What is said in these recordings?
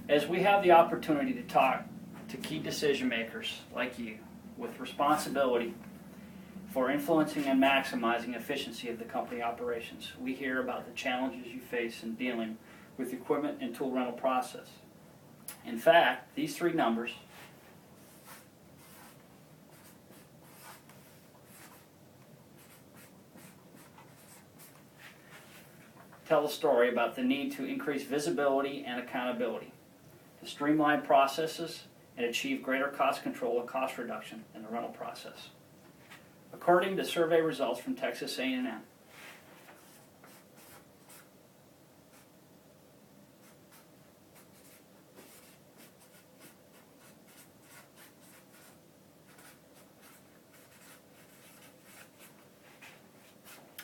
As we have the opportunity to talk to key decision makers like you with responsibility for influencing and maximizing efficiency of the company operations, we hear about the challenges you face in dealing with the equipment and tool rental process. In fact, these three numbers tell a story about the need to increase visibility and accountability, to streamline processes and achieve greater cost control and cost reduction in the rental process. According to survey results from Texas A&M,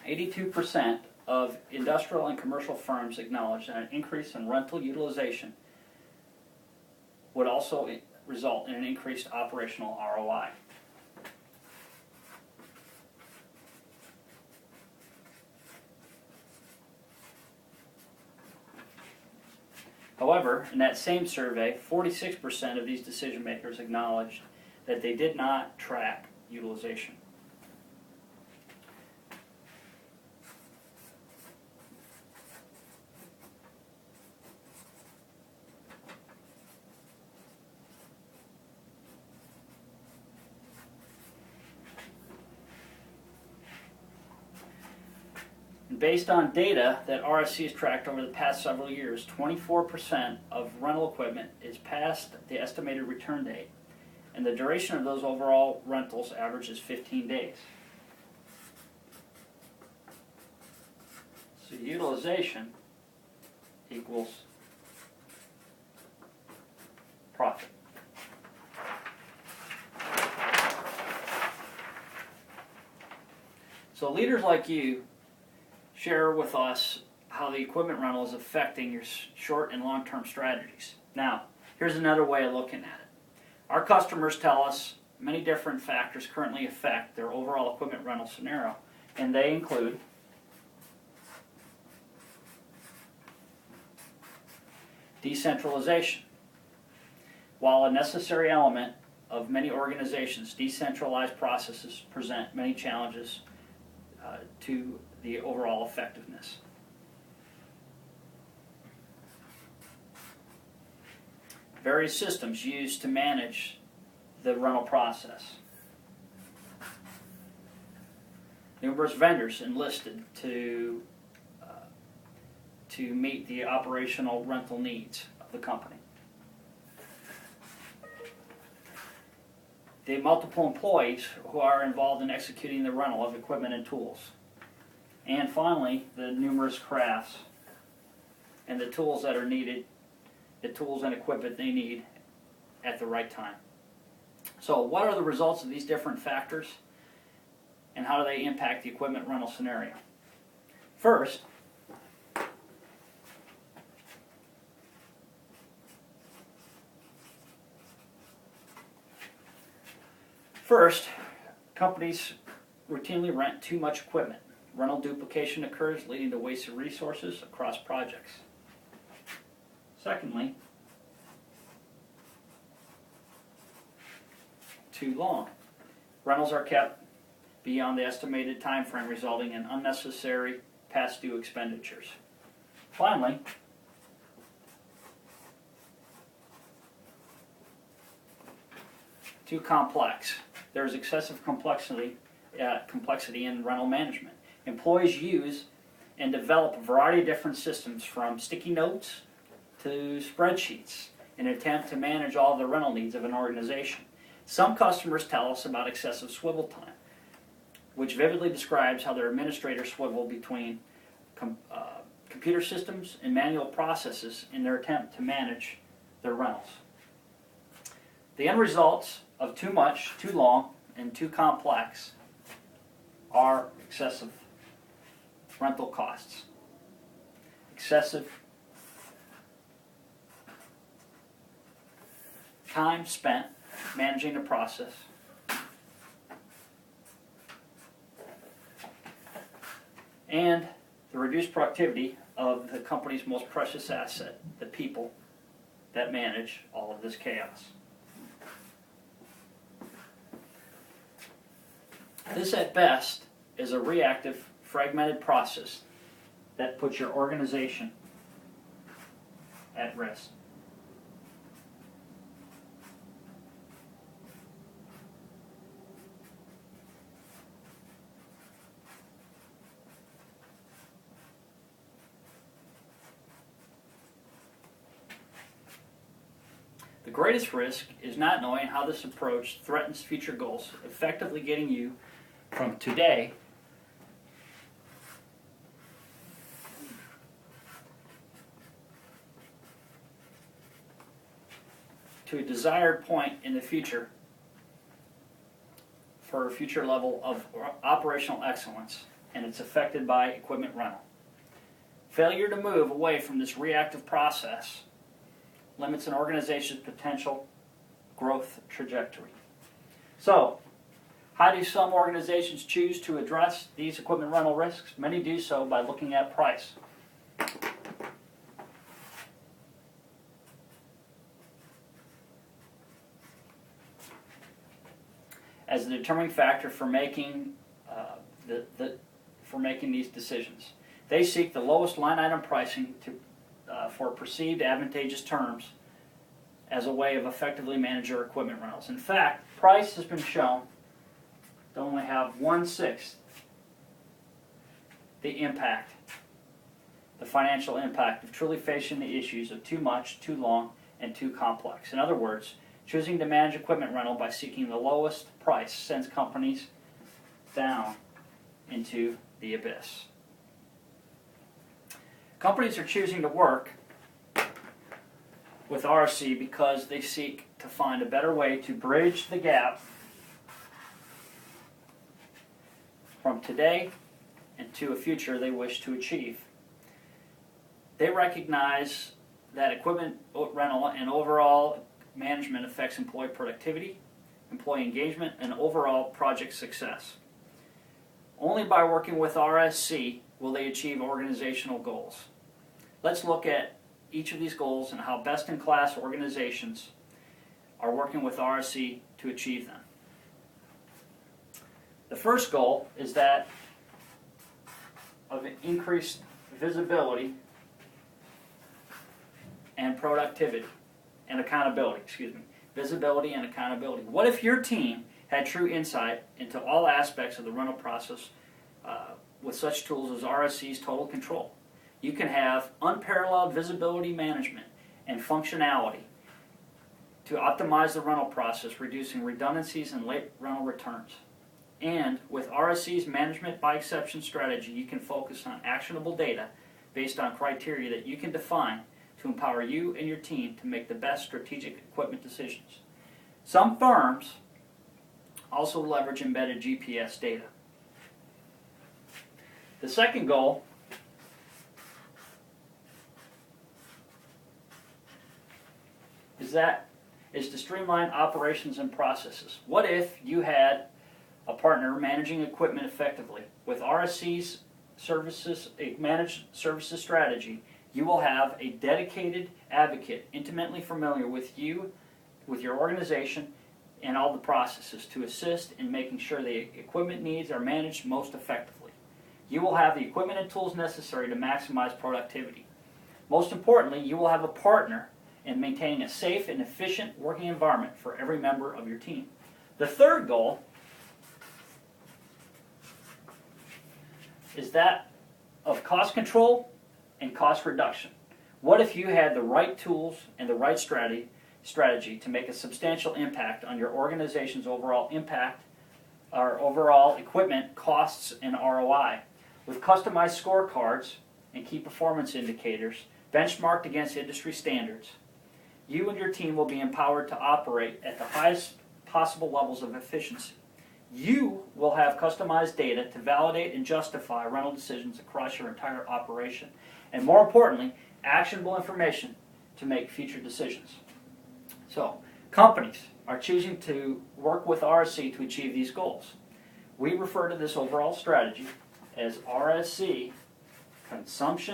%, of industrial and commercial firms acknowledge that an increase in rental utilization would also result in an increased operational ROI. However, in that same survey, 46% of these decision makers acknowledged that they did not track utilization. Based on data that RSC has tracked over the past several years, 24% of rental equipment is past the estimated return date, and the duration of those overall rentals averages 15 days. So utilization equals profit. So leaders like you share with us how the equipment rental is affecting your short and long-term strategies. Now, here's another way of looking at it. Our customers tell us many different factors currently affect their overall equipment rental scenario, and they include decentralization. While a necessary element of many organizations, decentralized processes present many challenges to the overall effectiveness. Various systems used to manage the rental process. Numerous vendors enlisted to meet the operational rental needs of the company. The multiple employees who are involved in executing the rental of equipment and tools. And finally, the numerous crafts and the tools that are needed, the tools and equipment they need at the right time. So what are the results of these different factors, and how do they impact the equipment rental scenario? First, companies routinely rent too much equipment. Rental duplication occurs, leading to wasted resources across projects. Secondly, too long. Rentals are kept beyond the estimated time frame, resulting in unnecessary past due expenditures. Finally, too complex. There is excessive complexity in rental management. Employees use and develop a variety of different systems, from sticky notes to spreadsheets, in an attempt to manage all the rental needs of an organization. Some customers tell us about excessive swivel time, which vividly describes how their administrators swivel between computer systems and manual processes in their attempt to manage their rentals. The end results of too much, too long, and too complex are excessive rental costs, excessive time spent managing the process, and the reduced productivity of the company's most precious asset, the people that manage all of this chaos. This, at best, is a reactive, fragmented process that puts your organization at risk. The greatest risk is not knowing how this approach threatens future goals, effectively getting you from today to a desired point in the future for a future level of operational excellence, and it's affected by equipment rental. Failure to move away from this reactive process limits an organization's potential growth trajectory. So, how do some organizations choose to address these equipment rental risks? Many do so by looking at price. As the determining factor for making these decisions. They seek the lowest line item pricing for perceived advantageous terms as a way of effectively managing your equipment rentals. In fact, price has been shown to only have 1/6 the impact, the financial impact of truly facing the issues of too much, too long, and too complex. In other words, choosing to manage equipment rental by seeking the lowest price sends companies down into the abyss. Companies are choosing to work with RSC because they seek to find a better way to bridge the gap from today and to a future they wish to achieve. They recognize that equipment rental and overall management affects employee productivity, employee engagement, and overall project success. Only by working with RSC will they achieve organizational goals. Let's look at each of these goals and how best-in-class organizations are working with RSC to achieve them. The first goal is that of increased visibility and productivity and accountability, visibility and accountability. What if your team had true insight into all aspects of the rental process with such tools as RSC's Total Control? You can have unparalleled visibility management and functionality to optimize the rental process, reducing redundancies and late rental returns. And with RSC's management by exception strategy, you can focus on actionable data based on criteria that you can define to empower you and your team to make the best strategic equipment decisions. Some firms also leverage embedded GPS data. The second goal is to streamline operations and processes. What if you had a partner managing equipment effectively? With RSC's managed services strategy, you will have a dedicated advocate intimately familiar with you, with your organization, and all the processes to assist in making sure the equipment needs are managed most effectively. You will have the equipment and tools necessary to maximize productivity. Most importantly, you will have a partner in maintaining a safe and efficient working environment for every member of your team. The third goal is that of cost control and cost reduction. What if you had the right tools and the right strategy to make a substantial impact on your organization's overall impact, or overall equipment costs and ROI? With customized scorecards and key performance indicators benchmarked against industry standards, you and your team will be empowered to operate at the highest possible levels of efficiency. You will have customized data to validate and justify rental decisions across your entire operation. And more importantly, actionable information to make future decisions. So, companies are choosing to work with RSC to achieve these goals. We refer to this overall strategy as RSC consumption